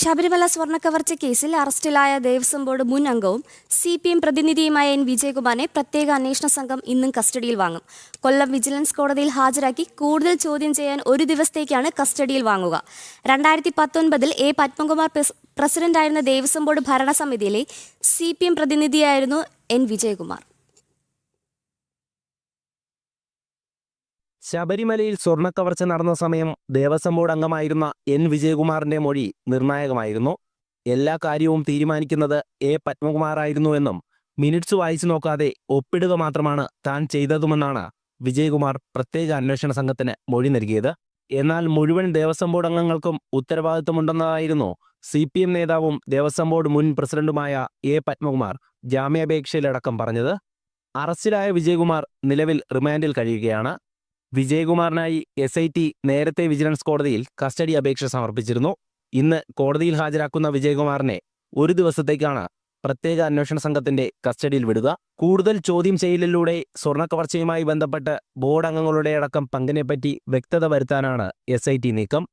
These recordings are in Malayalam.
ശബരിമല സ്വർണ്ണക്കവർച്ച കേസിൽ അറസ്റ്റിലായ ദേവസ്വം ബോർഡ് മുൻ അംഗവും CPM പ്രതിനിധിയുമായ N. വിജയകുമാറിനെ പ്രത്യേക അന്വേഷണ സംഘം ഇന്നും കസ്റ്റഡിയിൽ വാങ്ങും. കൊല്ലം വിജിലൻസ് കോടതിയിൽ ഹാജരാക്കി കൂടുതൽ ചോദ്യം ചെയ്യാൻ ഒരു ദിവസത്തേക്കാണ് കസ്റ്റഡിയിൽ വാങ്ങുക. 2019 A. പത്മകുമാർ പ്രസിഡന്റായിരുന്ന ദേവസ്വം ബോർഡ് ഭരണസമിതിയിലെ CPM പ്രതിനിധിയായിരുന്നു N. വിജയകുമാർ. ശബരിമലയിൽ സ്വർണ്ണക്കവർച്ച നടന്ന സമയം ദേവസ്വം ബോർഡ് അംഗമായിരുന്ന N. വിജയകുമാറിന്റെ മൊഴി നിർണായകമായിരുന്നു. എല്ലാ കാര്യവും തീരുമാനിക്കുന്നത് A. പത്മകുമാറായിരുന്നുവെന്നും മിനിറ്റ്സ് വായിച്ചു നോക്കാതെ ഒപ്പിടുക മാത്രമാണ് താൻ ചെയ്തതുമെന്നാണ് വിജയകുമാർ പ്രത്യേക അന്വേഷണ സംഘത്തിന് മൊഴി നൽകിയത്. എന്നാൽ മുഴുവൻ ദേവസ്വം ബോർഡ് അംഗങ്ങൾക്കും ഉത്തരവാദിത്തമുണ്ടെന്നതായിരുന്നു CPM നേതാവും ദേവസ്വം ബോർഡ് മുൻ പ്രസിഡന്റുമായ A. പത്മകുമാർ ജാമ്യാപേക്ഷയിലടക്കം പറഞ്ഞത്. അറസ്റ്റിലായ വിജയകുമാർ നിലവിൽ റിമാൻഡിൽ കഴിയുകയാണ്. വിജയകുമാറിനായി SIT നേരത്തെ വിജിലൻസ് കോടതിയിൽ കസ്റ്റഡി അപേക്ഷ സമർപ്പിച്ചിരുന്നു. ഇന്ന് കോടതിയിൽ ഹാജരാക്കുന്ന വിജയകുമാറിനെ ഒരു ദിവസത്തേക്കാണ് പ്രത്യേക അന്വേഷണ സംഘത്തിന്റെ കസ്റ്റഡിയിൽ വിടുക. കൂടുതൽ ചോദ്യം ചെയ്യലിലൂടെ സ്വർണ്ണക്കവർച്ചയുമായി ബന്ധപ്പെട്ട് ബോർഡ് അംഗങ്ങളുടെ അടക്കം പങ്കിനെപ്പറ്റി വ്യക്തത വരുത്താനാണ് SIT നീക്കം.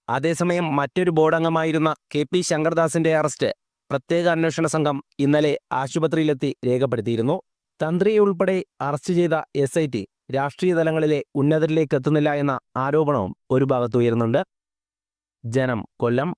അതേസമയം മറ്റൊരു ബോർഡ് അംഗമായിരുന്ന KP ശങ്കർദാസിന്റെ അറസ്റ്റ് പ്രത്യേക അന്വേഷണ സംഘം ഇന്നലെ ആശുപത്രിയിലെത്തി രേഖപ്പെടുത്തിയിരുന്നു. തന്ത്രിയെ ഉൾപ്പെടെ അറസ്റ്റ് ചെയ്ത SIT രാഷ്ട്രീയ തലങ്ങളിലെ ഉന്നതരിലേക്ക് എത്തുന്നില്ല എന്ന ആരോപണവും ഒരു ഭാഗത്തുയരുന്നുണ്ട്. ജനം, കൊല്ലം.